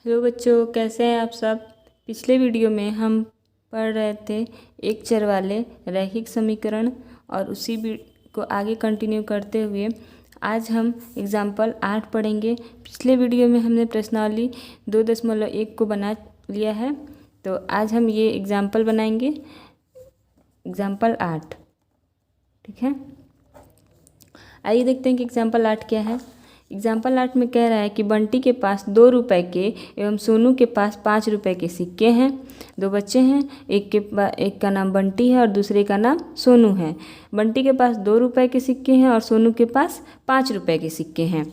Hello बच्चों, कैसे हैं आप सब। पिछले वीडियो में हम पढ़ रहे थे एक चर वाले रैखिक समीकरण और उसी को आगे कंटिन्यू करते हुए आज हम एग्जाम्पल 8 पढ़ेंगे। पिछले वीडियो में हमने प्रश्नावली 2.1 को बना लिया है, तो आज हम ये एग्जाम्पल बनाएंगे, एग्जाम्पल 8। ठीक है, आइए देखते हैं कि एग्जाम्पल 8 क्या है। एग्जाम्पल 8 में कह रहा है कि बंटी के पास 2 रुपये के एवं सोनू के पास 5 रुपये के सिक्के हैं। दो बच्चे हैं, एक का नाम बंटी है और दूसरे का नाम सोनू है। बंटी के पास 2 रुपये के सिक्के हैं और सोनू के पास 5 रुपये के सिक्के हैं।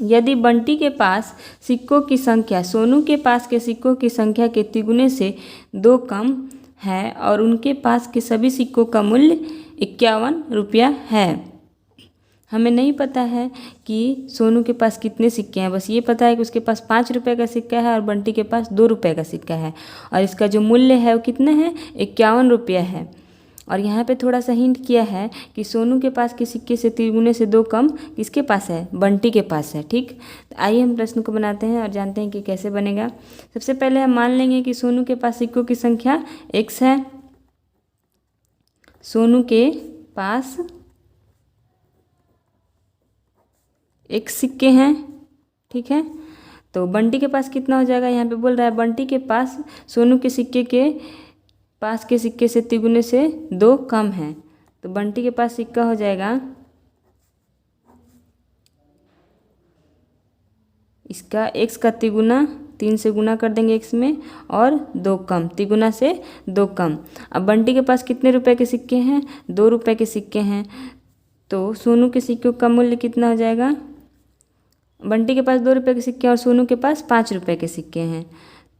यदि बंटी के पास सिक्कों की संख्या सोनू के पास के सिक्कों की संख्या के तिगुने से 2 कम है और उनके पास के सभी सिक्कों का मूल्य 51 रुपया है। हमें नहीं पता है कि सोनू के पास कितने सिक्के हैं, बस ये पता है कि उसके पास 5 रुपये का सिक्का है और बंटी के पास 2 रुपये का सिक्का है और इसका जो मूल्य है वो कितना है, 51 रुपया है। और यहाँ पे थोड़ा सा हिंट किया है कि सोनू के पास के सिक्के से तिगुने से 2 कम किसके पास है, बंटी के पास है। ठीक, तो आइए हम प्रश्न को बनाते हैं और जानते हैं कि कैसे बनेगा। सबसे पहले हम मान लेंगे कि सोनू के पास सिक्कों की संख्या x है। सोनू के पास x सिक्के हैं। ठीक है, तो बंटी के पास कितना हो जाएगा, यहाँ पे बोल रहा है बंटी के पास सोनू के सिक्के के पास के सिक्के से तिगुने से 2 कम है, तो बंटी के पास सिक्का हो जाएगा, इसका x का तिगुना 3 से गुना कर देंगे x में और 2 कम, तिगुना से 2 कम। अब बंटी के पास कितने रुपए के सिक्के हैं, 2 रुपये के सिक्के हैं, तो सोनू के सिक्कों का मूल्य कितना हो जाएगा। बंटी के पास 2 रुपये के सिक्के और सोनू के पास 5 रुपये के सिक्के हैं,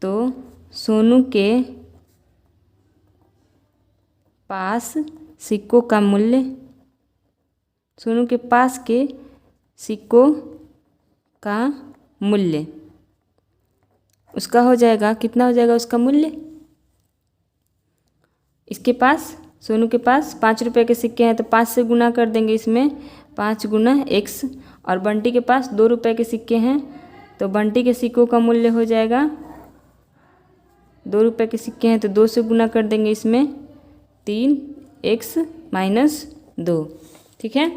तो सोनू के पास सिक्कों का मूल्य, सोनू के पास के सिक्कों का मूल्य उसका हो जाएगा, कितना हो जाएगा उसका मूल्य। इसके पास सोनू के पास 5 रुपये के सिक्के हैं तो 5 से गुना कर देंगे इसमें, 5 गुना x। और बंटी के पास 2 रुपये के सिक्के हैं तो बंटी के सिक्कों का मूल्य हो जाएगा, 2 रुपये के सिक्के हैं तो 2 से गुना कर देंगे इसमें, 3x - 2। ठीक है,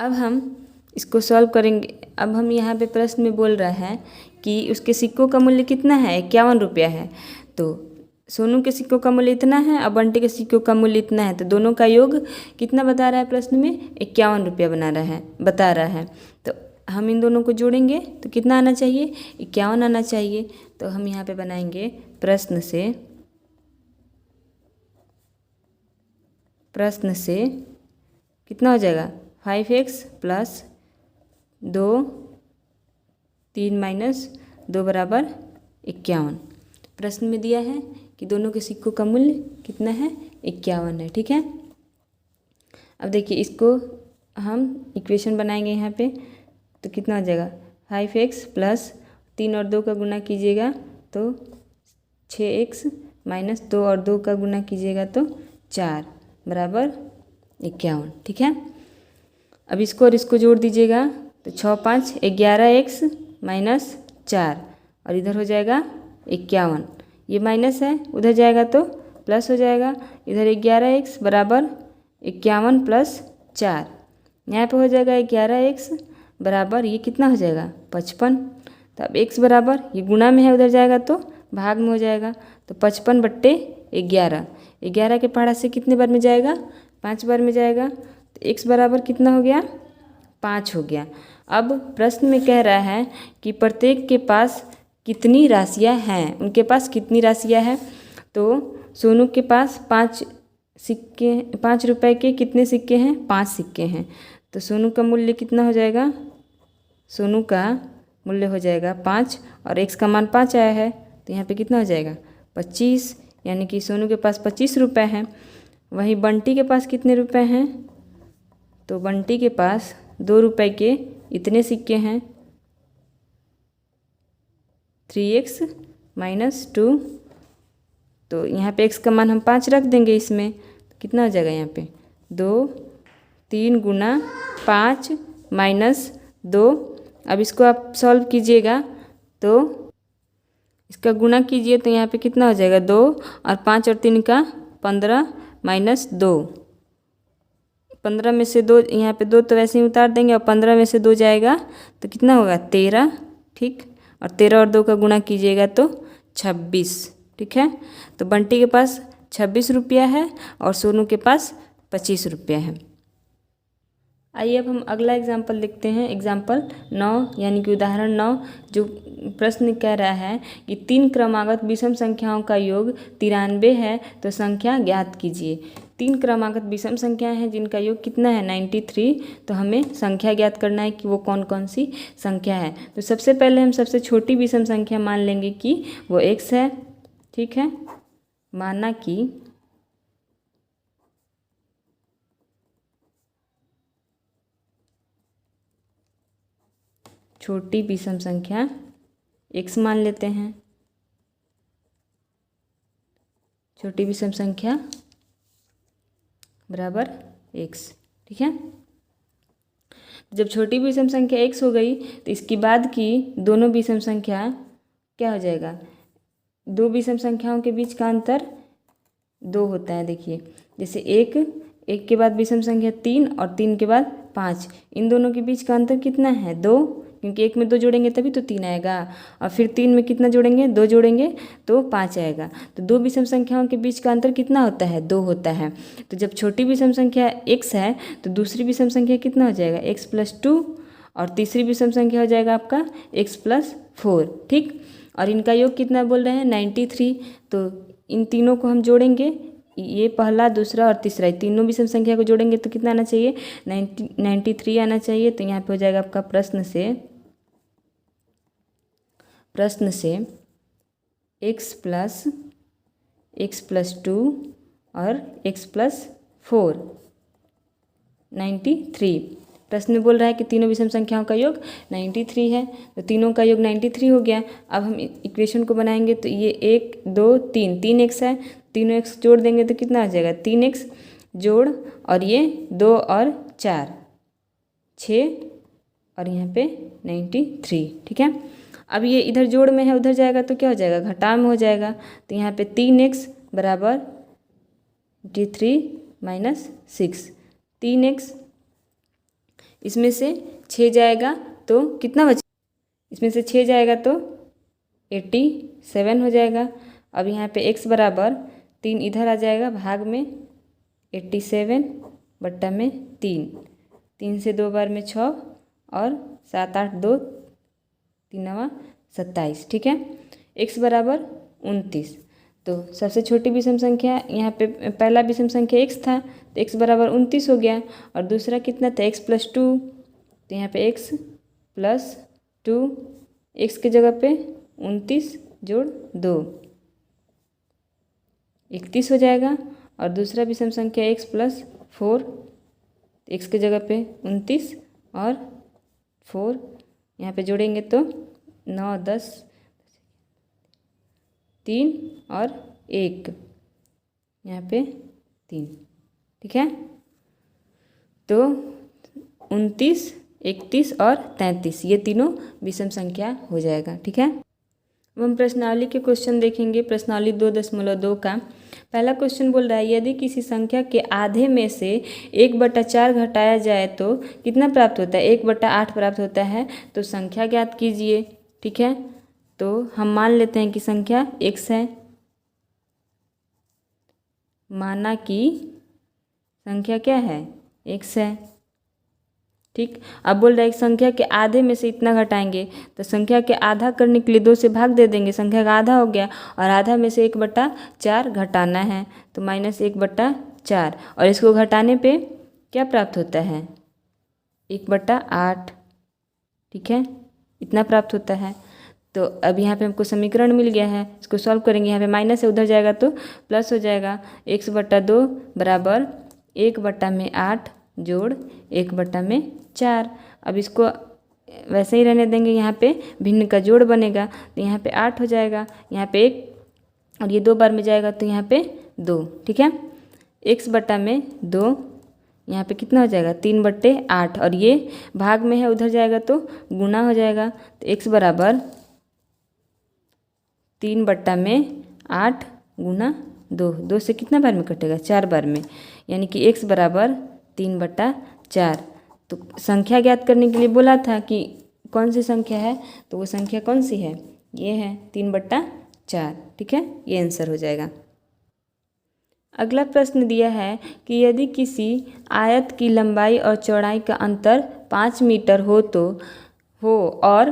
अब हम इसको सॉल्व करेंगे। अब हम यहाँ पे प्रश्न में बोल रहा है कि उसके सिक्कों का मूल्य कितना है, 51 रुपया है। तो सोनू के सिक्कों का मूल्य इतना है और बंटी के सिक्कों का मूल्य इतना है, तो दोनों का योग कितना बता रहा है प्रश्न में, 51 रुपया बता रहा है। तो हम इन दोनों को जोड़ेंगे तो कितना आना चाहिए, 51 आना चाहिए। तो हम यहाँ पे बनाएंगे प्रश्न से कितना हो जाएगा, 5x + 2 3 - 2 बराबर 51। प्रश्न में दिया है कि दोनों के सिक्कों का मूल्य कितना है, 51 है। ठीक है, अब देखिए इसको हम इक्वेशन बनाएंगे यहाँ पे, तो कितना हो जाएगा, 5x + 3 और 2 का गुना कीजिएगा तो 6x - 2 और 2 का गुना कीजिएगा तो 4 बराबर 51। ठीक है, अब इसको और इसको जोड़ दीजिएगा तो 6 × 5 = 11x - 4 और इधर हो जाएगा 51। ये माइनस है, उधर जाएगा तो प्लस हो जाएगा, इधर 11x बराबर 51 + 4, यहाँ पे हो जाएगा 11x बराबर, ये कितना हो जाएगा, 55। तो अब x बराबर, ये गुणा में है उधर जाएगा तो भाग में हो जाएगा, तो 55/11, 11 के पहाड़ा से कितने बार में जाएगा, 5 बार में जाएगा, तो x बराबर कितना हो गया, 5 हो गया। अब प्रश्न में कह रहा है कि प्रत्येक के पास कितनी राशियां हैं, उनके पास कितनी राशियां हैं। तो सोनू के पास 5 रुपये के कितने सिक्के हैं, 5 सिक्के हैं, तो सोनू का मूल्य कितना हो जाएगा, सोनू का मूल्य हो जाएगा 5 और x का मान 5 आया है, तो यहाँ पे कितना हो जाएगा, 25, यानी कि सोनू के पास 25 रुपये हैं। वहीं बंटी के पास कितने रुपए हैं, तो बंटी के पास 2 रुपये के इतने सिक्के हैं, 3x - 2, तो यहाँ पे x का मान हम 5 रख देंगे इसमें, तो कितना हो जाएगा यहाँ पे 2 3 × 5 - 2 अब इसको आप सॉल्व कीजिएगा तो इसका गुणा कीजिए तो यहाँ पे कितना हो जाएगा 2 और 5 और 3 का 15 माइनस 2। 15 में से 2 यहाँ पे 2 तो वैसे ही उतार देंगे और 15 में से 2 जाएगा तो कितना होगा 13। ठीक, और 13 और 2 का गुणा कीजिएगा तो 26। ठीक है, तो बंटी के पास 26 रुपया है और सोनू के पास 25 रुपया है। आइए अब हम अगला एग्जाम्पल देखते हैं। एग्जाम्पल 9 यानी कि उदाहरण 9, जो प्रश्न कह रहा है कि 3 क्रमागत विषम संख्याओं का योग 93 है तो संख्या ज्ञात कीजिए। 3 क्रमागत विषम संख्याएं हैं जिनका योग कितना है 93, तो हमें संख्या ज्ञात करना है कि वो कौन कौन सी संख्या है। तो सबसे पहले हम सबसे छोटी विषम संख्या मान लेंगे कि वो x है। ठीक है, माना कि छोटी विषम संख्या x मान लेते हैं। छोटी विषम संख्या बराबर x। ठीक है, जब छोटी विषम संख्या x हो गई तो इसके बाद की दोनों विषम संख्या क्या हो जाएगा, दो विषम संख्याओं के बीच का अंतर 2 होता है। देखिए जैसे एक के बाद विषम संख्या 3 और 3 के बाद 5, इन दोनों के बीच का अंतर कितना है 2, क्योंकि 1 में 2 जोड़ेंगे तभी तो 3 आएगा, और फिर 3 में कितना जोड़ेंगे 2 जोड़ेंगे तो 5 आएगा। तो दो विषम संख्याओं के बीच का अंतर कितना होता है 2 होता है। तो जब छोटी विषम संख्या x है तो दूसरी विषम संख्या कितना हो जाएगा x + 2, और तीसरी विषम संख्या हो जाएगा आपका x + 4। ठीक, और इनका योग कितना बोल रहे हैं 93। तो इन तीनों को हम जोड़ेंगे, ये पहला दूसरा और तीसरा, तीनों विषम संख्या को जोड़ेंगे तो कितना आना चाहिए 93 आना चाहिए। तो यहाँ पे हो जाएगा आपका प्रश्न से x + 2 और x + 4 93। प्रश्न में बोल रहा है कि तीनों विषम संख्याओं का योग 93 है, तो तीनों का योग 93 हो गया। अब हम इक्वेशन को बनाएंगे तो ये 1 2 3 3x है, तीनों x जोड़ देंगे तो कितना आ जाएगा 3x जोड़, और ये 2 और 4 6 और यहाँ पे 93। ठीक है, अब ये इधर जोड़ में है उधर जाएगा तो क्या हो जाएगा घटाव में हो जाएगा। तो यहाँ पे 3x बराबर 93 माइनस 6, 3x, इसमें से 6 जाएगा तो कितना बचे, इसमें से 6 जाएगा तो 87 हो जाएगा। अब यहाँ पे x बराबर 3 इधर आ जाएगा भाग में 87 बट्टा में 3, 3 से 2 बार में 6 और 7 8 2 3 27। ठीक है, x बराबर 29। तो सबसे छोटी विषम संख्या यहाँ पे पहला विषम संख्या x था तो x बराबर 29 हो गया, और दूसरा कितना था x + 2, तो यहाँ पे x + 2, x की जगह पे 29 जोड़ 2 31 हो जाएगा, और दूसरा विषम संख्या x + 4, x की जगह पे 29 और 4 यहाँ पे जोड़ेंगे तो 9 10 3 और 1 यहाँ पे 3। ठीक है, तो 29 31 और 33 ये तीनों विषम संख्या हो जाएगा। ठीक है, अब हम प्रश्नावली के क्वेश्चन देखेंगे। प्रश्नावली 2.2 का पहला क्वेश्चन बोल रहा है यदि किसी संख्या के आधे में से 1/4 घटाया जाए तो कितना प्राप्त होता है 1/8 प्राप्त होता है, तो संख्या ज्ञात कीजिए। ठीक है, तो हम मान लेते हैं कि संख्या x है, माना कि संख्या क्या है x है। ठीक, अब बोल रहा है कि संख्या के आधे में से इतना घटाएंगे, तो संख्या के आधा करने के लिए 2 से भाग दे देंगे, संख्या का आधा हो गया, और आधा में से 1/4 घटाना है तो -1/4, और इसको घटाने पे क्या प्राप्त होता है 1/8। ठीक है, इतना प्राप्त होता है। तो अब यहाँ पे हमको समीकरण मिल गया है, इसको सॉल्व करेंगे, यहाँ पे माइनस है उधर जाएगा तो प्लस हो जाएगा। x/2 बराबर 1/8 जोड़ 1/4। अब इसको वैसे ही रहने देंगे, यहाँ पे भिन्न का जोड़ बनेगा तो यहाँ पे 8 हो जाएगा, यहाँ पे 1 और ये 2 बार में जाएगा तो यहाँ पे 2। ठीक है, x/2 यहाँ पे कितना हो जाएगा 3/8 और ये भाग में है उधर जाएगा तो गुना हो जाएगा। तो x बराबर 3/8 गुना 2, 2 से कितना बार में कटेगा 4 बार में, यानी कि x बराबर 3/4। तो संख्या ज्ञात करने के लिए बोला था कि कौन सी संख्या है, तो वो संख्या कौन सी है, ये है 3/4। ठीक है, ये आंसर हो जाएगा। अगला प्रश्न दिया है कि यदि किसी आयत की लंबाई और चौड़ाई का अंतर 5 मीटर हो और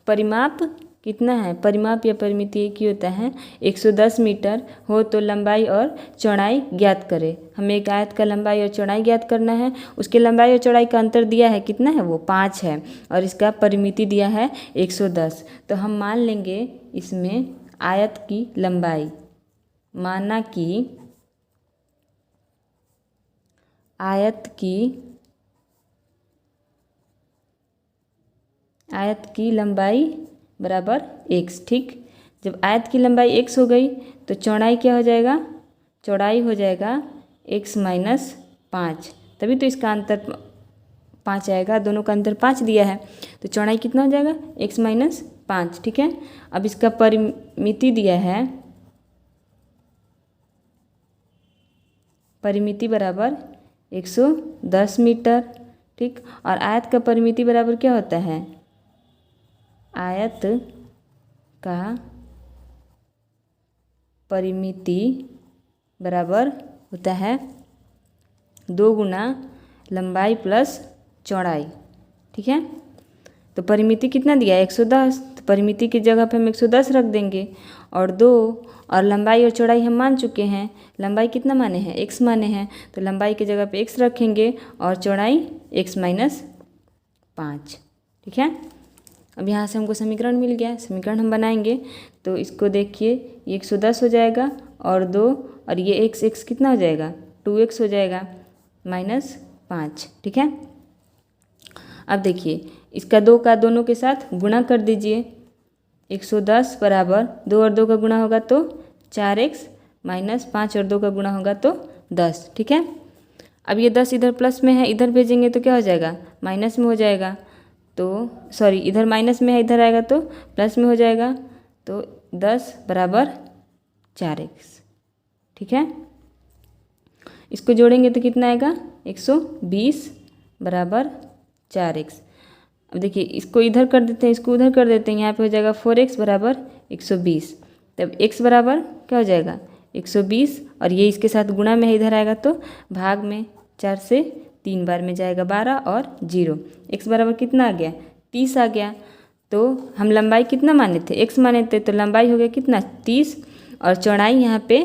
परिमाप कितना है, परिमाप या परिमिति एक ही होता है, 110 मीटर हो तो लंबाई और चौड़ाई ज्ञात करें। हमें एक आयत का लंबाई और चौड़ाई ज्ञात करना है, उसके लंबाई और चौड़ाई का अंतर दिया है कितना है, वो 5 है और इसका परिमिति दिया है 110। तो हम मान लेंगे इसमें आयत की लंबाई, माना कि आयत की लंबाई बराबर x। ठीक, जब आयत की लंबाई x हो गई तो चौड़ाई क्या हो जाएगा, चौड़ाई हो जाएगा x माइनस 5, तभी तो इसका अंतर 5 आएगा, दोनों का अंतर 5 दिया है तो चौड़ाई कितना हो जाएगा x माइनस 5। ठीक है, अब इसका परिमिति दिया है, परिमिति बराबर 110 मीटर। ठीक, और आयत का परिमिति बराबर क्या होता है, आयत का परिमिति बराबर होता है 2 गुना लंबाई प्लस चौड़ाई। ठीक है, तो परिमिति कितना दिया है 110, तो परिमिति की जगह पे हम 110 रख देंगे और 2 और लंबाई और चौड़ाई हम मान चुके हैं, लंबाई कितना माने हैं x माने हैं, तो लंबाई की जगह पे x रखेंगे और चौड़ाई x माइनस 5। ठीक है, अब यहाँ से हमको समीकरण मिल गया, समीकरण हम बनाएंगे तो इसको देखिए ये 110 हो जाएगा और 2 और ये x कितना हो जाएगा 2x हो जाएगा माइनस 5। ठीक है, अब देखिए इसका 2 का दोनों के साथ गुणा कर दीजिए, 110 बराबर 2 और 2 का गुणा होगा तो 4x माइनस 5 और 2 का गुणा होगा तो 10। ठीक है, अब ये 10 इधर प्लस में है, इधर भेजेंगे तो क्या हो जाएगा माइनस में हो जाएगा, तो सॉरी इधर माइनस में है, इधर आएगा तो प्लस में हो जाएगा, तो 10 बराबर 4x। ठीक है, इसको जोड़ेंगे तो कितना आएगा 120 बराबर 4x। अब देखिए इसको इधर कर देते हैं, इसको उधर कर देते हैं, यहाँ पे हो जाएगा 4x बराबर 120। तब x बराबर क्या हो जाएगा 120 और ये इसके साथ गुणा में है, इधर आएगा तो भाग में 4 से 3 बार में जाएगा 12 और 0। x बराबर कितना आ गया 30 आ गया। तो हम लंबाई कितना माने थे x माने थे, तो लंबाई हो गया कितना 30 और चौड़ाई यहाँ पे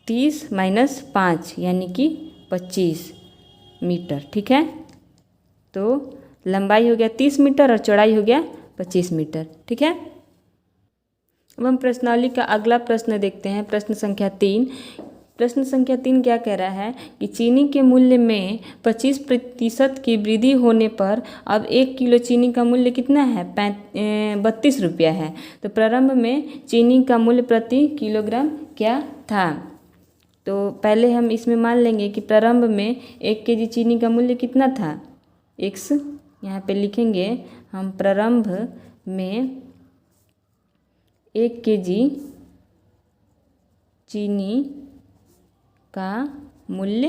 30 माइनस 5 यानी कि 25 मीटर। ठीक है, तो लंबाई हो गया 30 मीटर और चौड़ाई हो गया 25 मीटर। ठीक है, अब हम प्रश्नावली का अगला प्रश्न देखते हैं, प्रश्न संख्या 3। प्रश्न संख्या 3 क्या कह रहा है कि चीनी के मूल्य में 25% की वृद्धि होने पर अब 1 किलो चीनी का मूल्य कितना है 32 रुपया है। तो प्रारंभ में चीनी का मूल्य प्रति किलोग्राम क्या था। तो पहले हम इसमें मान लेंगे कि प्रारंभ में 1 केजी चीनी का मूल्य कितना था, x यहाँ पे लिखेंगे हम, प्रारंभ में 1 केजी चीनी का मूल्य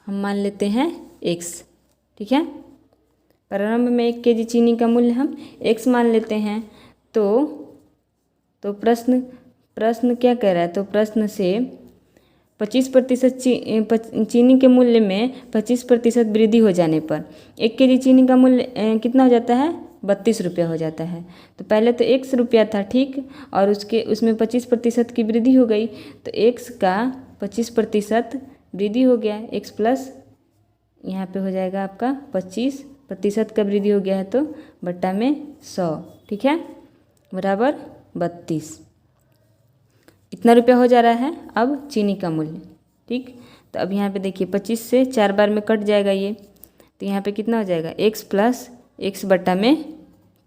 हम मान लेते हैं x। ठीक है, प्रारंभ में 1 केजी चीनी का मूल्य हम x मान लेते हैं। तो प्रश्न क्या कह रहा है, तो प्रश्न से 25% चीनी के मूल्य में 25% वृद्धि हो जाने पर 1 केजी चीनी का मूल्य कितना हो जाता है 32 रुपया हो जाता है। तो पहले तो x रुपया था, ठीक, और उसमें 25% की वृद्धि हो गई, तो x का 25% वृद्धि हो गया, x प्लस यहाँ पे हो जाएगा आपका 25% का वृद्धि हो गया है तो बट्टा में 100। ठीक है, बराबर 32। इतना रुपया हो जा रहा है अब चीनी का मूल्य। ठीक, तो अब यहाँ पे देखिए 25 से 4 बार में कट जाएगा ये, तो यहाँ पे कितना हो जाएगा x प्लस x बट्टा में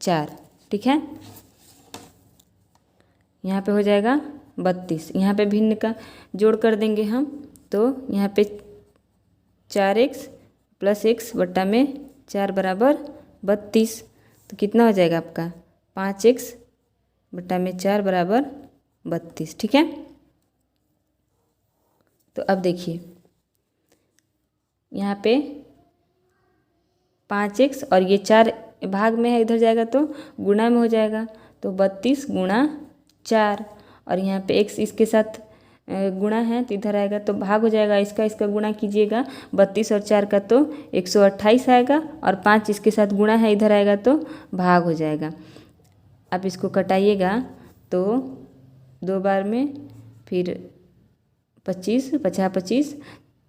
4। ठीक है, यहाँ पे हो जाएगा 32, यहाँ पे भिन्न का जोड़ कर देंगे हम तो यहाँ पे 4x प्लस x बट्टा में 4 बराबर 32। तो कितना हो जाएगा आपका 5x बट्टा में 4 बराबर 32। ठीक है। तो अब देखिए यहाँ पे 5x और ये 4 भाग में है, इधर जाएगा तो गुणा में हो जाएगा। तो 32 गुणा 4 और यहाँ पे x इसके साथ गुणा है तो इधर आएगा तो भाग हो जाएगा। इसका गुणा कीजिएगा 32 और 4 का तो 128 आएगा और 5 इसके साथ गुणा है इधर आएगा तो भाग हो जाएगा। आप इसको कटाइएगा तो 2 बार में फिर 25 50 25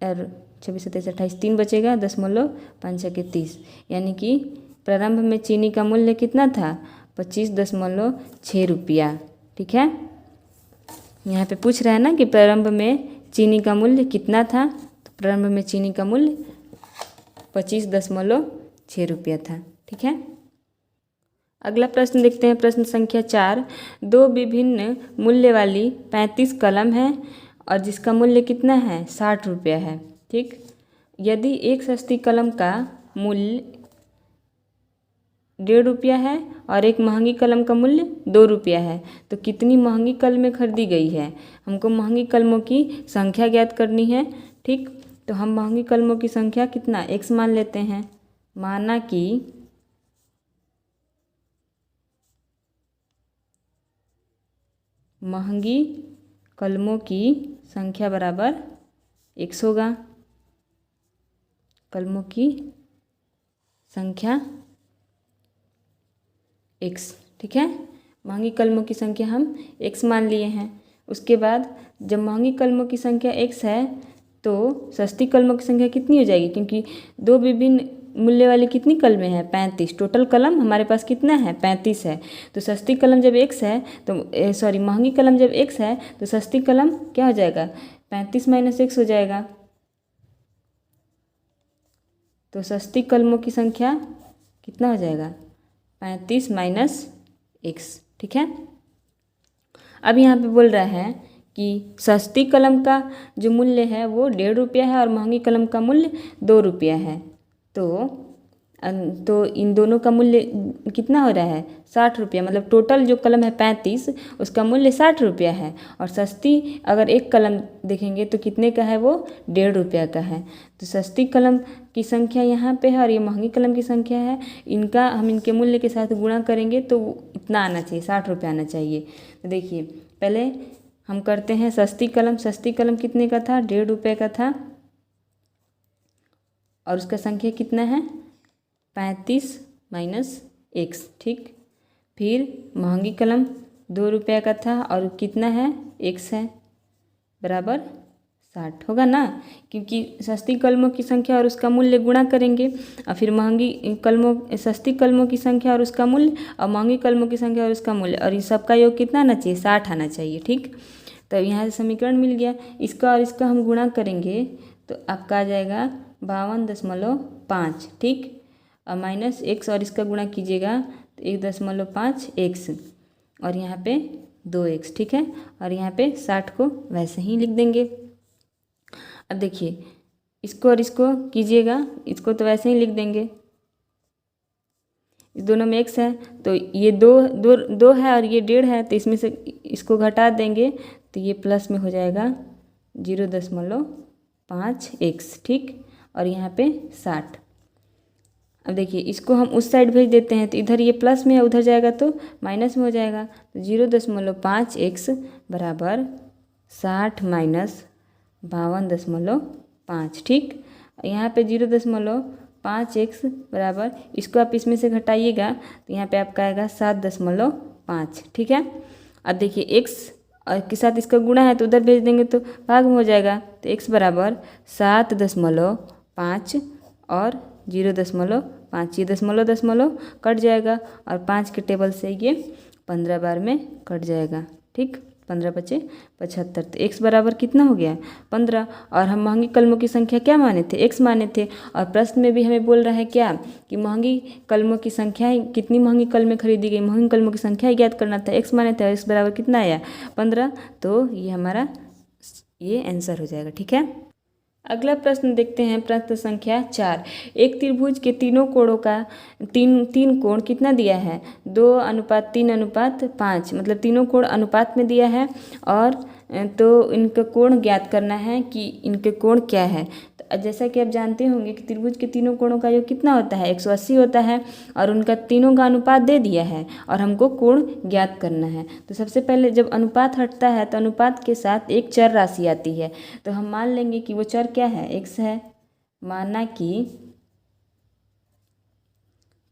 और 26 27 28 3 बचेगा 10.5 यानी कि प्रारंभ में चीनी का मूल्य कितना था 25.6 रुपया। ठीक है। यहाँ पे पूछ रहा है ना कि प्रारंभ में चीनी का मूल्य कितना था, तो प्रारंभ में चीनी का मूल्य 25.6 रुपया था। ठीक है। अगला प्रश्न देखते हैं। प्रश्न संख्या 4। 2 विभिन्न मूल्य वाली 35 कलम है और जिसका मूल्य कितना है 60 रुपया है। ठीक। यदि एक सस्ती कलम का मूल्य 1.5 रुपया है और एक महंगी कलम का मूल्य 2 रुपया है तो कितनी महंगी कलमें खरीदी गई है। हमको महंगी कलमों की संख्या ज्ञात करनी है। ठीक। तो हम महंगी कलमों की संख्या कितना x मान लेते हैं। माना कि महंगी कलमों की संख्या बराबर x होगा। कलमों की संख्या x। ठीक है। महंगी कलमों की संख्या हम x मान लिए हैं। उसके बाद जब महंगी कलमों की संख्या x है तो सस्ती कलमों की संख्या कितनी हो जाएगी, क्योंकि 2 विभिन्न मूल्य वाली कितनी कलमें हैं 35। टोटल कलम हमारे पास कितना है 35 है। तो सस्ती कलम जब x है तो महंगी कलम जब x है तो सस्ती कलम क्या हो जाएगा 35 - x हो जाएगा। तो सस्ती कलमों की संख्या कितना हो जाएगा 35 - x। ठीक है। अब यहाँ पे बोल रहा है कि सस्ती कलम का जो मूल्य है वो 1.5 रुपया है और महंगी कलम का मूल्य 2 रुपया है। तो इन दोनों का मूल्य कितना हो रहा है 60 रुपया। मतलब टोटल जो कलम है 35 उसका मूल्य 60 रुपया है और सस्ती अगर एक कलम देखेंगे तो कितने का है वो 1.5 रुपया का है। तो सस्ती कलम की संख्या यहाँ पे है और ये महंगी कलम की संख्या है। इनका हम इनके मूल्य के साथ गुणा करेंगे तो इतना आना चाहिए 60 रुपया आना चाहिए। तो देखिए पहले हम करते हैं सस्ती कलम कितने का था 1.5 रुपये का था और उसका संख्या कितना है 35 - x। ठीक। फिर महंगी कलम 2 रुपया का था और कितना है x है बराबर 60 होगा ना, क्योंकि सस्ती कलमों की संख्या और उसका मूल्य गुणा करेंगे और फिर सस्ती कलमों की संख्या और उसका मूल्य और महंगी कलमों की संख्या और उसका मूल्य और इस सबका योग कितना आना चाहिए 60 आना चाहिए। ठीक। तो यहाँ से समीकरण मिल गया। इसका और इसका हम गुणा करेंगे तो आपका आ जाएगा 52.5। ठीक। और -x और इसका गुणा कीजिएगा तो 1.5 x और यहाँ पे 2x। ठीक है। और यहाँ पे 60 को वैसे ही लिख देंगे। अब देखिए इसको और इसको कीजिएगा, इसको तो वैसे ही लिख देंगे। इस दोनों में x है तो ये दो है और ये 1.5 है तो इसमें से इसको घटा देंगे तो ये प्लस में हो जाएगा 0.5 x। ठीक। और यहाँ पे 60। अब देखिए इसको हम उस साइड भेज देते हैं तो इधर ये प्लस में है उधर जाएगा तो माइनस में हो जाएगा। तो 0.5 x बराबर 60 - 52.5। ठीक। यहाँ पे 0.5 x बराबर इसको आप इसमें से घटाइएगा तो यहाँ पे आपका आएगा 7.5। ठीक है। अब देखिए x के साथ इसका गुणा है तो उधर भेज देंगे तो भाग में हो जाएगा। तो x बराबर 7.5 और 0.5 ये दशमलव कट जाएगा और 5 के टेबल से ये 15 बार में कट जाएगा। ठीक। 15 × 5 = 75। तो x बराबर कितना हो गया 15। और हम महंगी कलमों की संख्या क्या माने थे x माने थे और प्रश्न में भी हमें बोल रहा है क्या कि महंगी कलमों की संख्या कितनी महंगी कलमें खरीदी गई, महंगी कलमों की संख्या ज्ञात करना था। x माने थे, x बराबर कितना आया 15। तो ये हमारा ये आंसर हो जाएगा। ठीक है। अगला प्रश्न देखते हैं, प्रश्न संख्या 4। एक त्रिभुज के तीनों कोणों का तीन कोण कितना दिया है? 2:3:5, मतलब तीनों कोण अनुपात में दिया है। और तो इनका कोण ज्ञात करना है कि इनके कोण क्या है। तो जैसा कि आप जानते होंगे कि त्रिभुज के तीनों कोणों का योग कितना होता है? 180 होता है। और उनका तीनों का अनुपात दे दिया है और हमको कोण ज्ञात करना है। तो सबसे पहले जब अनुपात हटता है तो अनुपात के साथ एक चर राशि आती है। तो हम मान लेंगे कि वो चर क्या है? x है। माना कि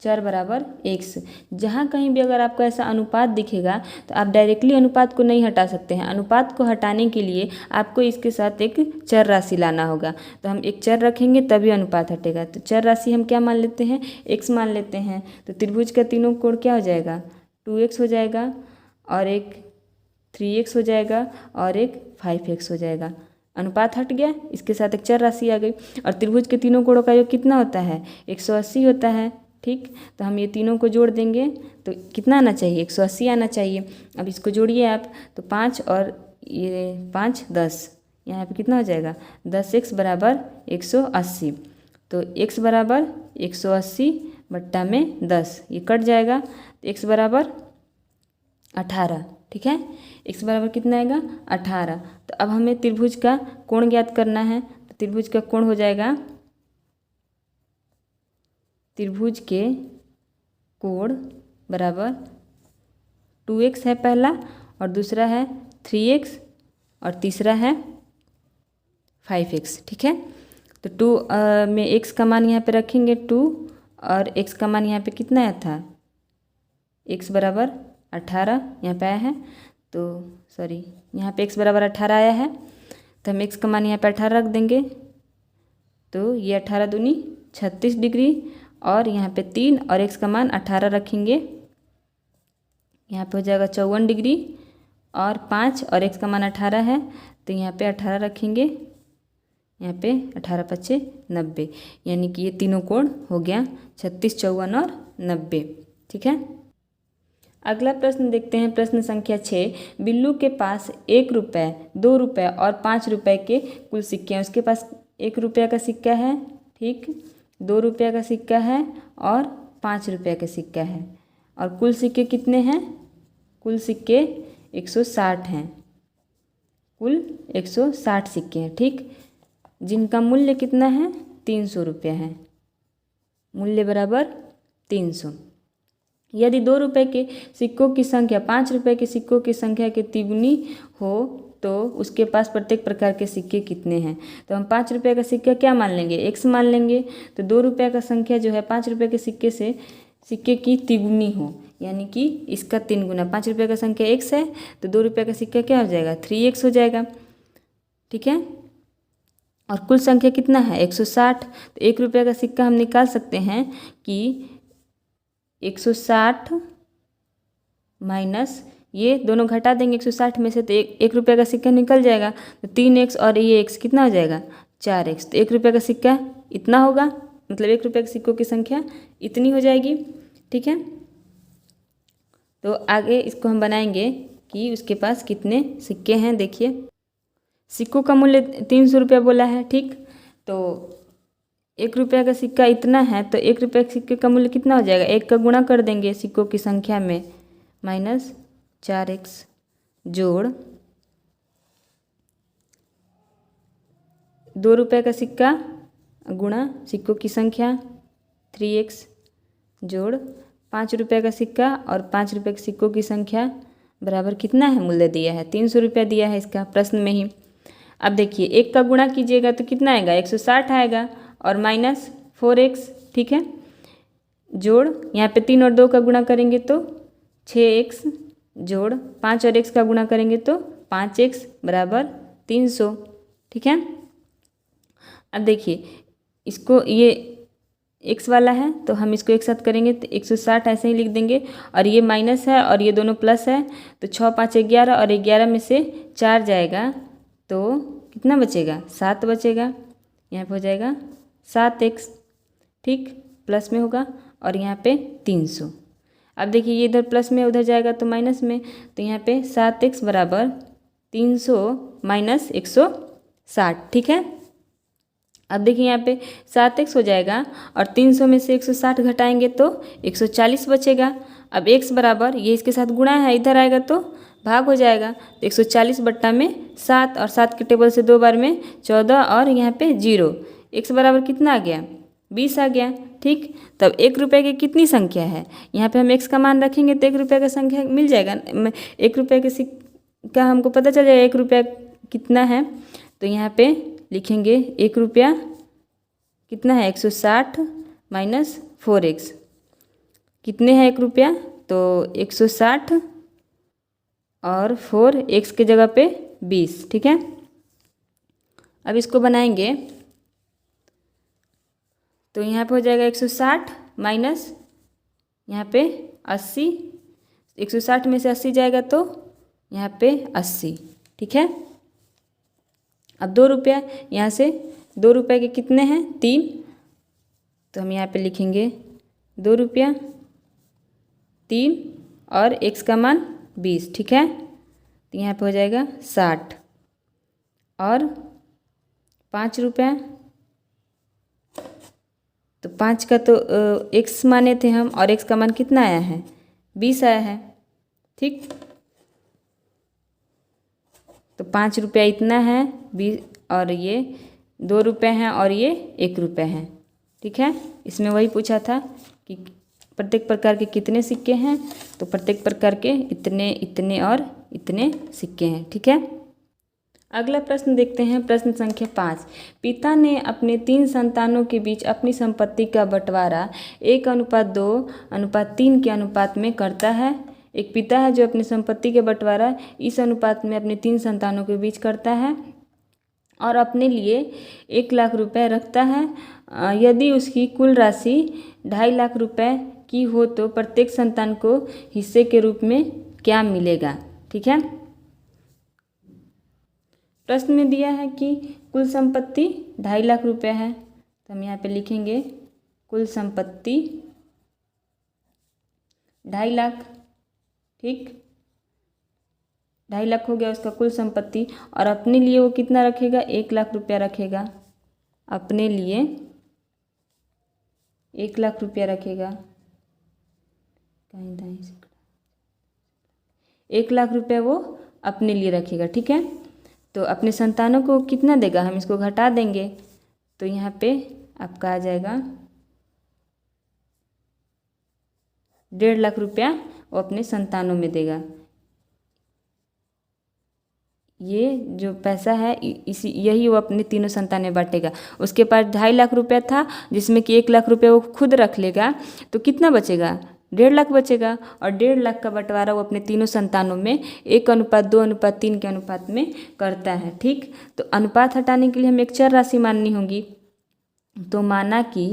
चर बराबर x। जहाँ कहीं भी अगर आपको ऐसा अनुपात दिखेगा तो आप डायरेक्टली अनुपात को नहीं हटा सकते हैं। अनुपात को हटाने के लिए आपको इसके साथ एक चर राशि लाना होगा। तो हम एक चर रखेंगे तभी अनुपात हटेगा। तो चर राशि हम क्या मान लेते हैं? x मान लेते हैं। तो त्रिभुज का तीनों कोण क्या हो जाएगा? 2x हो जाएगा, और एक 3x हो जाएगा, और एक 5x हो जाएगा। अनुपात हट गया, इसके साथ एक चर राशि आ गई। और त्रिभुज के तीनों कोणों का योग कितना होता है? 180 होता है। ठीक, तो हम ये तीनों को जोड़ देंगे तो कितना आना चाहिए? 180 आना चाहिए। अब इसको जोड़िए आप, तो 5 और ये 5 10, यहाँ पे कितना हो जाएगा? 10x बराबर 180। तो x बराबर 180 बट्टा में 10, ये कट जाएगा। तो x बराबर 18। ठीक है, x बराबर कितना आएगा? 18। तो अब हमें त्रिभुज का कोण ज्ञात करना है। तो त्रिभुज का कोण हो जाएगा, त्रिभुज के कोण बराबर 2x है पहला, और दूसरा है 3x, और तीसरा है 5x। ठीक है, तो 2 में x का मान यहाँ पे रखेंगे 2, और x का मान यहाँ पे कितना आया था? x बराबर 18 यहाँ पे आया है। तो सॉरी, यहाँ पे x बराबर 18 आया है। तो हम x का मान यहाँ पे 18 रख देंगे। तो ये 18 दूनी 36 डिग्री, और यहाँ पे 3 और x का मान 18 रखेंगे, यहाँ पे हो जाएगा 54 डिग्री, और 5 और x का मान 18 है तो यहाँ पे 18 रखेंगे, यहाँ पे 18 5 90, यानी कि ये तीनों कोण हो गया 36, 54 और 90। ठीक है, अगला प्रश्न देखते हैं, प्रश्न संख्या 6। बिल्लू के पास 1 रुपये, 2 रुपये और 5 रुपये के कुल सिक्के हैं। उसके पास 1 रुपये का सिक्का है, ठीक, 2 रुपये का सिक्का है और 5 रुपये का सिक्का है। और कुल सिक्के कितने हैं? कुल सिक्के 160 हैं। कुल 160 सिक्के हैं। ठीक, जिनका मूल्य कितना है? 300 रुपये है। मूल्य बराबर 300। यदि 2 रुपये के सिक्कों की संख्या 5 रुपये के सिक्कों की संख्या के तिगुनी हो तो उसके पास प्रत्येक प्रकार के सिक्के कितने हैं? तो हम 5 रुपये का सिक्का क्या मान लेंगे? x मान लेंगे। तो 2 रुपये का संख्या जो है 5 रुपये के सिक्के से सिक्के की तिगुनी हो, यानी कि इसका 3 गुना। 5 रुपये का संख्या x है तो 2 रुपये का सिक्का क्या हो जाएगा? 3x हो जाएगा। ठीक है, और कुल संख्या कितना है? 160। तो 1 रुपये का सिक्का हम निकाल सकते हैं कि 160 माइनस ये दोनों घटा देंगे 160 में से, तो 1 रुपये का सिक्का निकल जाएगा। तो 3x और ये x कितना हो जाएगा? 4x। तो 1 रुपये का सिक्का इतना होगा, मतलब 1 रुपये के सिक्कों की संख्या इतनी हो जाएगी। ठीक है, तो आगे इसको हम बनाएंगे कि उसके पास कितने सिक्के हैं। देखिए, सिक्कों का मूल्य 300 रुपया बोला है। ठीक, तो 1 रुपये का सिक्का इतना है तो 1 रुपये के सिक्के का मूल्य कितना हो जाएगा? 1 का गुणा कर देंगे सिक्कों की संख्या में, माइनस 4x जोड़ 2 रुपये का सिक्का गुणा सिक्कों की संख्या 3x जोड़ 5 रुपये का सिक्का और 5 रुपये के सिक्कों की संख्या बराबर कितना है? मूल्य दिया है 300 रुपया दिया है इसका प्रश्न में ही। अब देखिए, 1 का गुणा कीजिएगा तो कितना आएगा? 160 आएगा, और माइनस 4x। ठीक है, जोड़ यहाँ पे 3 और 2 का गुणा करेंगे तो 6x जोड़ 5 और x का गुणा करेंगे तो 5x बराबर 300। ठीक है, अब देखिए, इसको ये x वाला है तो हम इसको एक साथ करेंगे तो 160 ऐसे ही लिख देंगे, और ये माइनस है और ये दोनों प्लस है तो 6 5 11, और 11 में से 4 जाएगा तो कितना बचेगा? 7 बचेगा। यहाँ पे हो जाएगा 7x। ठीक, प्लस में होगा, और यहाँ पे 300। अब देखिए, ये इधर प्लस में उधर जाएगा तो माइनस में, तो यहाँ पे 7x बराबर 300 माइनस 160। ठीक है, अब देखिए यहाँ पे 7x हो जाएगा और 300 में से 160 घटाएंगे तो 140 बचेगा। अब x बराबर ये इसके साथ गुणा है, इधर आएगा तो भाग हो जाएगा, तो 140 बट्टा में 7 और 7 के टेबल से 2 बार में 14 और यहाँ पे 0। x बराबर कितना आ गया? 20 आ गया। ठीक, तब 1 रुपये की कितनी संख्या है? यहाँ पे हम x का मान रखेंगे तो 1 रुपये का संख्या मिल जाएगा। 1 रुपये के सिक्का हमको पता चल जाएगा 1 रुपया कितना है। तो यहाँ पे लिखेंगे 1 रुपया कितना है? 160 माइनस 4x कितने हैं 1 रुपया? तो 160 और 4x के जगह पे 20। ठीक है, अब इसको बनाएंगे तो यहाँ पे हो जाएगा 160 माइनस यहाँ पे 80। 160 में से 80 जाएगा तो यहाँ पे 80। ठीक है, अब 2 रुपया, यहाँ से 2 रुपये के कितने हैं? 3। तो हम यहाँ पे लिखेंगे 2 रुपया 3 और x का मान 20। ठीक है, तो यहाँ पे हो जाएगा 60 और 5 रुपया। तो 5 का तो x माने थे हम और x का मान कितना आया है? 20 आया है। ठीक, तो 5 रुपया इतना है 20 और ये 2 रुपये हैं और ये 1 रुपये हैं। ठीक है, इसमें वही पूछा था कि प्रत्येक प्रकार के कितने सिक्के हैं, तो प्रत्येक प्रकार के इतने इतने और इतने सिक्के हैं। ठीक है, अगला प्रश्न देखते हैं। प्रश्न संख्या 5। पिता ने अपने 3 संतानों के बीच अपनी संपत्ति का बंटवारा 1:2:3 के अनुपात में करता है। एक पिता है जो अपनी संपत्ति के बंटवारा इस अनुपात में अपने 3 संतानों के बीच करता है और अपने लिए 1 लाख रुपए रखता है। यदि उसकी कुल राशि 2.5 लाख रुपए की हो तो प्रत्येक संतान को हिस्से के रूप में क्या मिलेगा? ठीक है, प्रश्न में दिया है कि कुल संपत्ति 2.5 लाख रुपए है, तो हम यहाँ पे लिखेंगे कुल संपत्ति 2.5 लाख। ठीक, 2.5 लाख हो गया उसका कुल संपत्ति और अपने लिए वो कितना रखेगा? 1 लाख रुपया रखेगा। अपने लिए 1 लाख रुपया रखेगा। 1 लाख रुपया वो अपने लिए रखेगा। ठीक है, तो अपने संतानों को कितना देगा? हम इसको घटा देंगे तो यहाँ पे आपका आ जाएगा 1.5 लाख रुपया वो अपने संतानों में देगा। ये जो पैसा है इसी यही वो अपने तीनों संतान में बांटेगा। उसके पास 2.5 लाख रुपया था जिसमें कि 1 लाख रुपया वो खुद रख लेगा, तो कितना बचेगा? 1.5 लाख बचेगा और 1.5 लाख का बंटवारा वो अपने तीनों संतानों में 1:2:3 के अनुपात में करता है। ठीक, तो अनुपात हटाने के लिए हमें एक चर राशि माननी होगी। तो माना कि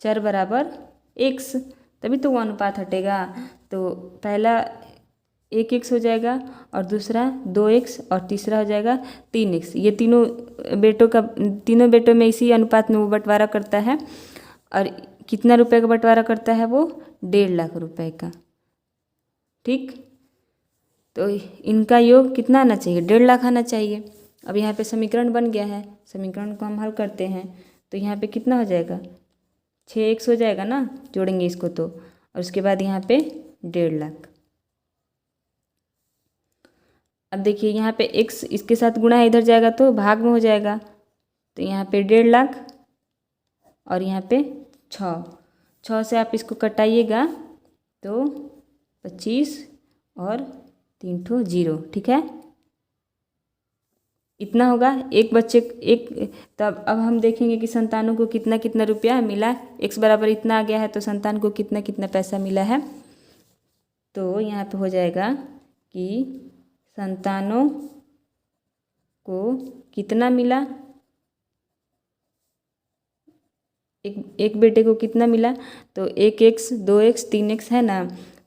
चर बराबर x, तभी तो वो अनुपात हटेगा। तो पहला 1x हो जाएगा और दूसरा 2x और तीसरा हो जाएगा 3x। ये तीनों बेटों में इसी अनुपात में वो बंटवारा करता है। और कितना रुपए का बंटवारा करता है वो? 1.5 लाख रुपए का। ठीक, तो इनका योग कितना आना चाहिए? 1.5 लाख आना चाहिए। अब यहाँ पे समीकरण बन गया है, समीकरण को हम हल करते हैं तो यहाँ पे कितना हो जाएगा? 6x हो जाएगा ना, जोड़ेंगे इसको तो, और उसके बाद यहाँ पे 1.5 लाख। अब देखिए यहाँ पे x इसके साथ गुणा है, इधर जाएगा तो भाग में हो जाएगा। तो यहाँ पे 1.5 लाख और यहाँ पे 6 से आप इसको कटाइएगा तो 25 और 3 ठो 0। ठीक है, इतना होगा एक बच्चे एक। तब अब हम देखेंगे कि संतानों को कितना कितना रुपया मिला। x बराबर इतना आ गया है तो संतान को कितना कितना पैसा मिला है। तो यहाँ पे हो जाएगा कि संतानों को कितना मिला, एक बेटे को कितना मिला, तो 1x 2x 3x है ना,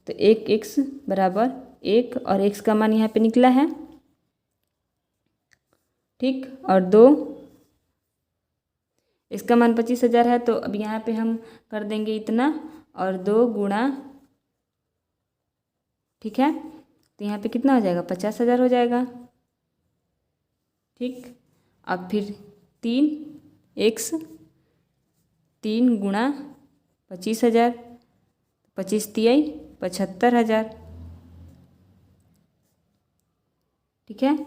तो 1x बराबर 1 और x का मान यहाँ पे निकला है। ठीक, और 2 इसका मान 25,000 है, तो अब यहाँ पे हम कर देंगे इतना और 2 गुणा। ठीक है, तो यहाँ पे कितना हो जाएगा? 50,000 हो जाएगा। ठीक, अब फिर 3x 3 गुणा 25,000, 25 तियाई 75,000। ठीक है,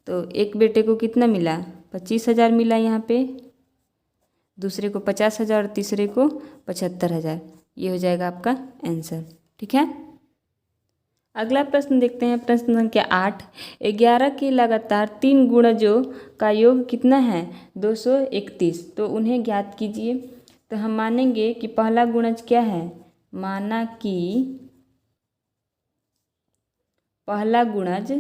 तो एक बेटे को कितना मिला? 25,000 मिला यहाँ पे, दूसरे को 50,000 और तीसरे को 75,000। ये हो जाएगा आपका आंसर। ठीक है, अगला प्रश्न देखते हैं। प्रश्न संख्या 8, 11 के लगातार 3 गुणजों का योग कितना है? 231। तो उन्हें ज्ञात कीजिए। तो हम मानेंगे कि पहला गुणज क्या है? माना कि पहला गुणज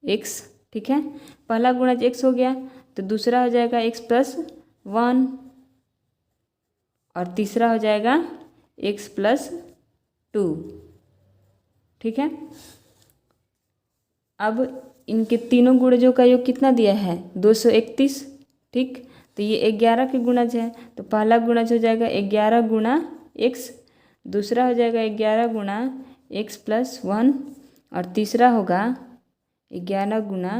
x। ठीक है, पहला गुणज x हो गया, तो दूसरा हो जाएगा x प्लस 1 और तीसरा हो जाएगा x प्लस 2। ठीक है, अब इनके तीनों गुणजों का योग कितना दिया है? 231। ठीक, तो ये 11 के गुणज है, तो पहला गुणज हो जाएगा 11 गुणा x, दूसरा हो जाएगा 11 गुणा x प्लस 1 और तीसरा होगा 11 गुणा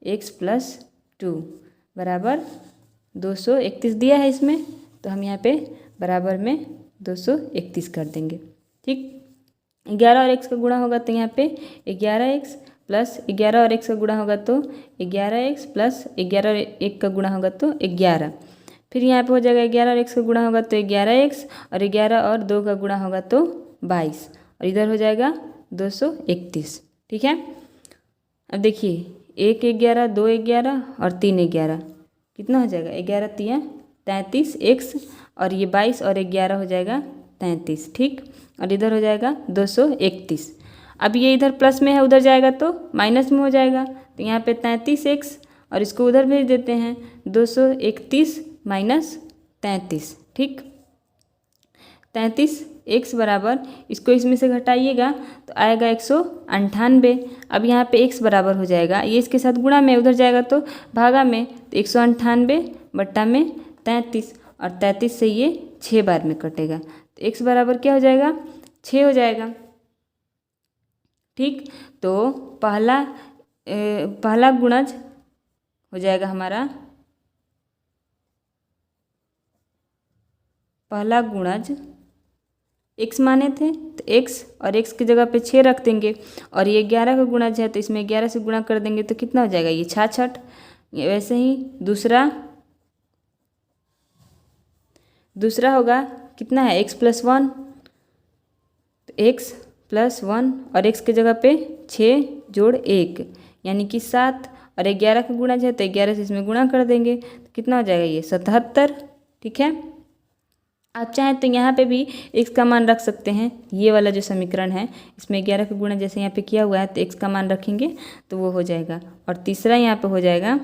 x प्लस 2 बराबर 231 दिया है इसमें, तो हम यहाँ पे बराबर में 231 कर देंगे। ठीक, 11 और x का गुणा होगा तो यहाँ पे 11x प्लस 11 और x का गुणा होगा तो 11x प्लस 11 और 1 का गुणा होगा तो 11। फिर यहाँ पे हो जाएगा 11 और x का गुणा होगा तो 11x और 11 और 2 का गुणा होगा तो 22 और इधर हो जाएगा 231। ठीक है, अब देखिए 1 11 2 11 और 3 11 कितना हो जाएगा? 11 तिया 33 x और ये 22 और 11 हो जाएगा 33। ठीक, और इधर हो जाएगा 231। अब ये इधर प्लस में है, उधर जाएगा तो माइनस में हो जाएगा, तो यहाँ पे 33x और इसको उधर भेज देते हैं 231 माइनस 33। ठीक, 33x बराबर, इसको इसमें से घटाइएगा तो आएगा 198। अब यहाँ पे x बराबर हो जाएगा, ये इसके साथ गुणा में, उधर जाएगा तो भागा में, तो 198 बट्टा में 33 और 33 से ये 6 बार में कटेगा, तो x बराबर क्या हो जाएगा? 6 हो जाएगा। ठीक, तो पहला गुणज हो जाएगा हमारा, पहला गुणज x माने थे तो x और x की जगह पे 6 रख देंगे, और ये 11 का गुणज है तो इसमें 11 से गुणा कर देंगे तो कितना हो जाएगा? ये 66। वैसे ही दूसरा होगा कितना है? x प्लस 1, तो x प्लस 1 और x की जगह पे 6 जोड़ 1 यानी कि 7 और 11 का गुणज है तो 11 से इसमें गुणा कर देंगे तो कितना हो जाएगा? ये 77। ठीक है, आप चाहें तो यहाँ पे भी x का मान रख सकते हैं। ये वाला जो समीकरण है इसमें 11 का गुणा जैसे यहाँ पे किया हुआ है तो x का मान रखेंगे तो वो हो जाएगा। और तीसरा यहाँ पे हो जाएगा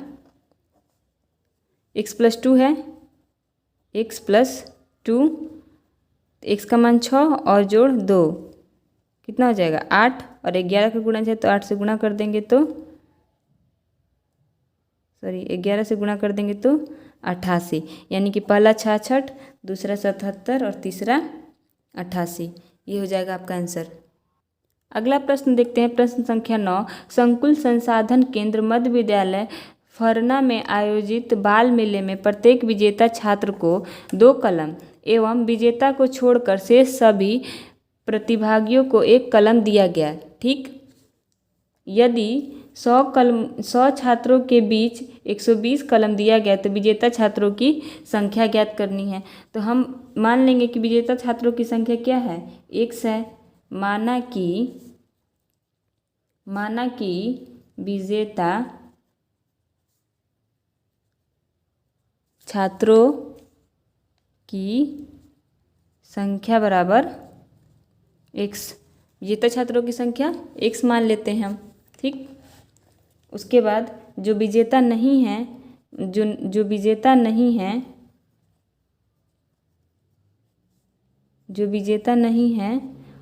x प्लस 2 है, x प्लस 2, x का मान 6 और जोड़ 2 कितना हो जाएगा? 8 और 11 का गुणज है तो 8 से गुणा कर देंगे तो 11 से गुणा कर देंगे तो 88, यानी कि पहला 66, दूसरा 77 और तीसरा 88। ये हो जाएगा आपका आंसर। अगला प्रश्न देखते हैं। प्रश्न संख्या 9, संकुल संसाधन केंद्र मध्य विद्यालय फरना में आयोजित बाल मेले में प्रत्येक विजेता छात्र को 2 कलम एवं विजेता को छोड़कर शेष सभी प्रतिभागियों को 1 कलम दिया गया। ठीक, यदि 100 छात्रों के बीच 120 कलम दिया गया तो विजेता छात्रों की संख्या ज्ञात करनी है। तो हम मान लेंगे कि विजेता छात्रों की संख्या क्या है? x है। माना कि विजेता छात्रों की संख्या बराबर x, विजेता छात्रों की संख्या x मान लेते हैं हम। ठीक, उसके बाद जो विजेता नहीं है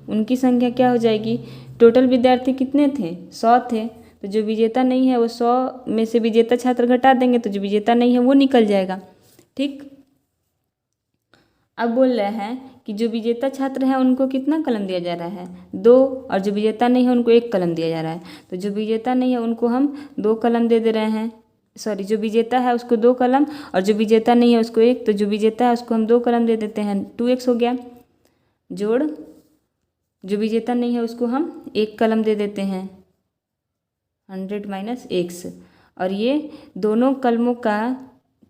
उनकी संख्या क्या हो जाएगी? टोटल विद्यार्थी कितने थे? 100 थे, तो जो विजेता नहीं है वो 100 में से विजेता छात्र घटा देंगे तो जो विजेता नहीं है वो निकल जाएगा। ठीक, अब बोल रहे हैं कि जो विजेता छात्र हैं उनको कितना कलम दिया जा रहा है, 2, और जो विजेता नहीं है उनको 1 कलम दिया जा रहा है। तो जो विजेता नहीं है उनको हम 2 कलम दे रहे हैं, सॉरी जो विजेता है उसको 2 कलम और जो विजेता नहीं है उसको 1, तो जो विजेता है उसको हम 2 कलम दे देते हैं, 2x हो गया, जोड़ जो विजेता नहीं है उसको हम 1 कलम दे देते हैं, 100 माइनस x, और ये दोनों कलमों का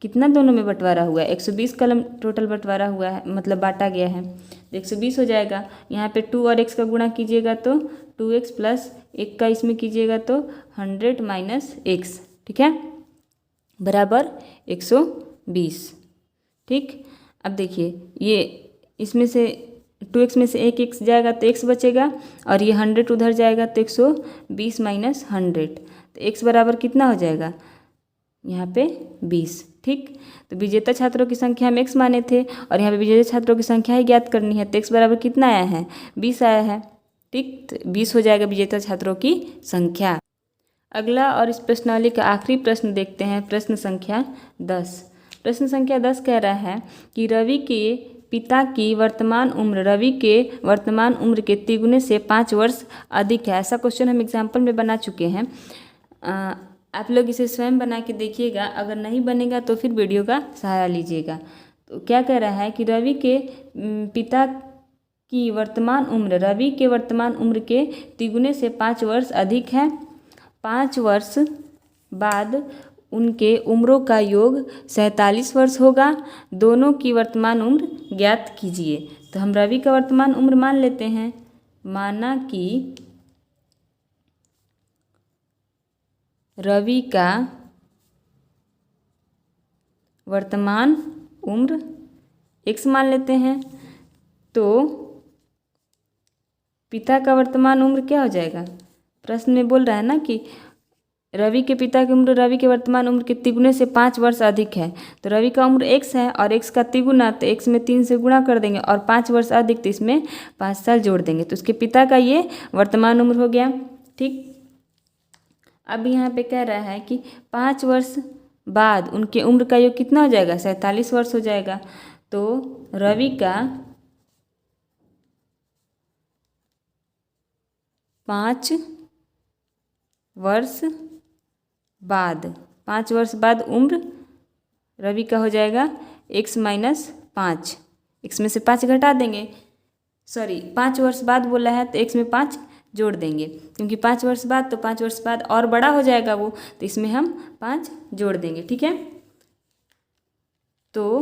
कितना दोनों में बंटवारा हुआ है, 120 कलम टोटल बंटवारा हुआ है, मतलब बांटा गया है, तो 120 हो जाएगा। यहाँ पे 2 और x का गुणा कीजिएगा तो 2x प्लस 1 का इसमें कीजिएगा तो 100 माइनस x, ठीक है, बराबर 120। ठीक, अब देखिए ये इसमें से 2x में से 1 x जाएगा तो x बचेगा और ये 100 उधर जाएगा तो 120 माइनस 100, तो x बराबर कितना हो जाएगा यहाँ पे 20। ठीक, तो विजेता छात्रों की संख्या हम x माने थे और यहाँ पे विजेता छात्रों की संख्या ही ज्ञात करनी है, तो x बराबर कितना आया है, 20 आया है। ठीक, तो 20 हो जाएगा विजेता छात्रों की संख्या। अगला और इस प्रश्नावली का आखिरी प्रश्न देखते हैं, प्रश्न संख्या 10। प्रश्न संख्या 10 कह रहा है कि रवि के पिता की वर्तमान उम्र रवि के वर्तमान उम्र के तिगुने से 5 वर्ष अधिक है। ऐसा क्वेश्चन हम एग्जाम्पल में बना चुके हैं, आप लोग इसे स्वयं बना के देखिएगा, अगर नहीं बनेगा तो फिर वीडियो का सहारा लीजिएगा। तो क्या कह रहा है कि रवि के पिता की वर्तमान उम्र रवि के वर्तमान उम्र के तिगुने से 5 वर्ष अधिक है, 5 वर्ष बाद उनके उम्रों का योग 47 वर्ष होगा, दोनों की वर्तमान उम्र ज्ञात कीजिए। तो हम रवि का वर्तमान उम्र मान लेते हैं, माना कि रवि का वर्तमान उम्र x मान लेते हैं, तो पिता का वर्तमान उम्र क्या हो जाएगा, प्रश्न में बोल रहा है ना कि रवि के पिता की उम्र रवि के वर्तमान उम्र के तिगुने से 5 वर्ष अधिक है, तो रवि का उम्र x है और x का तिगुना, तो x में 3 से गुणा कर देंगे और 5 वर्ष अधिक, तो इसमें 5 साल जोड़ देंगे, तो उसके पिता का ये वर्तमान उम्र हो गया। ठीक, अब यहाँ पे कह रहा है कि 5 वर्ष बाद उनके उम्र का योग कितना हो जाएगा, 47 वर्ष हो जाएगा। तो रवि का 5 वर्ष बाद उम्र रवि का हो जाएगा x माइनस 5, x में से 5 घटा देंगे, सॉरी 5 वर्ष बाद बोला है तो x में 5 जोड़ देंगे, क्योंकि 5 वर्ष बाद तो 5 वर्ष बाद और बड़ा हो जाएगा वो, तो इसमें हम 5 जोड़ देंगे। ठीक है, तो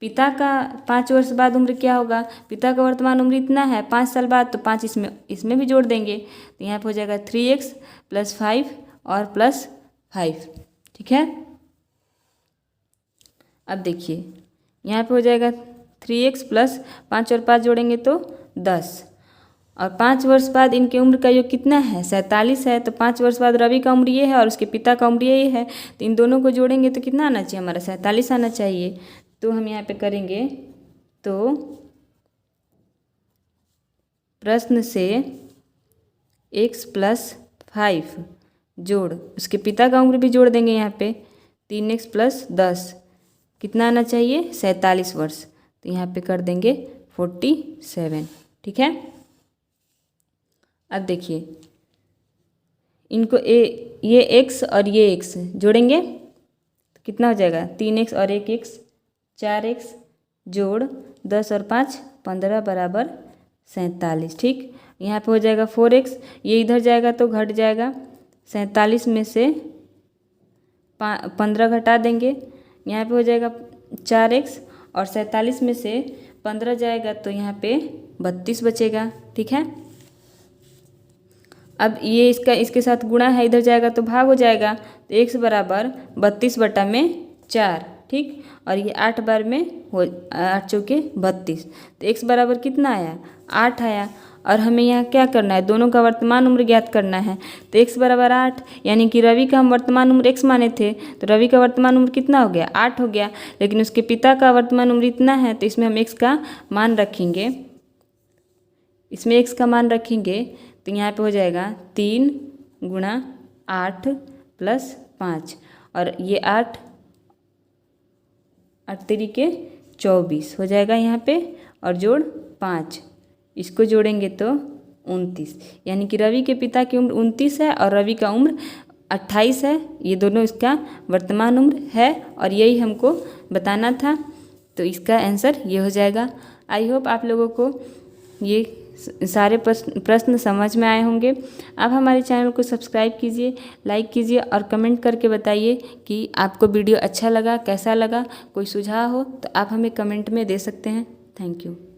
पिता का 5 वर्ष बाद उम्र क्या होगा, पिता का वर्तमान उम्र इतना है, 5 साल बाद, तो 5 इसमें भी जोड़ देंगे, तो यहाँ पे हो जाएगा 3x प्लस 5 और प्लस 5। ठीक है, अब देखिए यहाँ पे हो जाएगा 3x प्लस 5 और 5 जोड़ेंगे तो 10, और 5 वर्ष बाद इनके उम्र का योग कितना है, 47 है, तो 5 वर्ष बाद रवि का उम्र ये है और उसके पिता का उम्र ये है, तो इन दोनों को जोड़ेंगे तो कितना आना चाहिए, हमारा 47 आना चाहिए। तो हम यहाँ पे करेंगे, तो प्रश्न से x प्लस 5 जोड़ उसके पिता का उम्र भी जोड़ देंगे, यहाँ पे 3x प्लस 10 कितना आना चाहिए, 47 वर्ष, तो यहाँ पे कर देंगे 47। ठीक है, अब देखिए इनको ये x और ये x जोड़ेंगे तो कितना हो जाएगा, 3x और 1x 4x जोड़ 10 और 5 15 बराबर 47। ठीक, यहाँ पे हो जाएगा 4x, ये इधर जाएगा तो घट जाएगा, 47 में से 15 घटा देंगे, यहाँ पे हो जाएगा 4x और 47 में से 15 जाएगा तो यहाँ पे 32 बचेगा। ठीक है, अब ये इसके साथ गुणा है, इधर जाएगा तो भाग हो जाएगा, तो x बराबर 32/4। ठीक, और ये 8 बार में हो 8 चौके 32, तो x बराबर कितना आया, 8 आया। और हमें यहाँ क्या करना है, दोनों का वर्तमान उम्र ज्ञात करना है, तो x बराबर 8, यानी कि रवि का हम वर्तमान उम्र x माने थे, तो रवि का वर्तमान उम्र कितना हो गया, 8 हो गया, लेकिन उसके पिता का वर्तमान उम्र इतना है, तो इसमें हम x का मान रखेंगे, इसमें x का मान रखेंगे, तो यहाँ पे हो जाएगा 3 गुणा 8 प्लस 5, और ये 8 3 के 24 हो जाएगा यहाँ पे, और जोड़ 5, इसको जोड़ेंगे तो 29, यानी कि रवि के पिता की उम्र 29 है और रवि का उम्र 28 है। ये दोनों इसका वर्तमान उम्र है और यही हमको बताना था, तो इसका आंसर ये हो जाएगा। आई होप आप लोगों को ये सारे प्रश्न समझ में आए होंगे। आप हमारे चैनल को सब्सक्राइब कीजिए, लाइक कीजिए और कमेंट करके बताइए कि आपको वीडियो अच्छा लगा, कैसा लगा। कोई सुझाव हो तो आप हमें कमेंट में दे सकते हैं। Thank you.